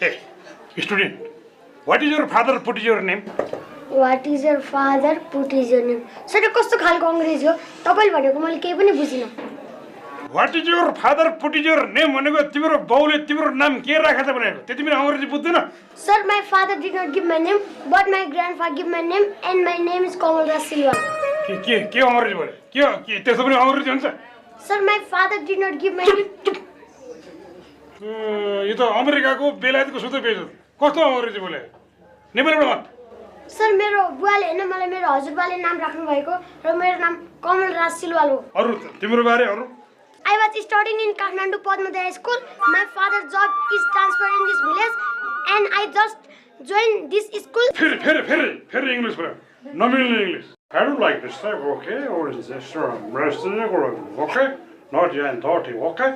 Hey, student, what is your father put your name? What is your father put is your name? Sir, कस्तो खालको अंग्रेजी हो? तपाईले भनेको मैले केही पनि बुझिन. What is your father put your name भनेको तिम्रो बाउले तिम्रो नाम के राखेछ भनेको. त्यति पनि अंग्रेजी बुझ्दैन? Sir, my father did not give my name, but my grandfather gave my name and my name is Kamal Das Silva. के अंग्रेजी बोले? के त्यसो पनि अंग्रेजी हुन्छ? Sir, my father did not give my name. यो त अमेरिकाको बेलायतको सुतो पेज हो. कस्तो अंग्रेजी बोले? नेपालीबाट मत. Sir, मेरो बुवाले हैन मलाई मेरो हजुरबाले नाम राख्नु भएको र मेरो नाम कमल राज सिलवाल हो. अरु तिम्रो बारे अरु? I was studying in Kathmandu Padmadaya School. My father's job is transfer in this village and I just joined this school. फेरि इंग्लिश बोल. नमिल्ने English. I don't like this type, okay? Or is this rest okay? Not yet, okay?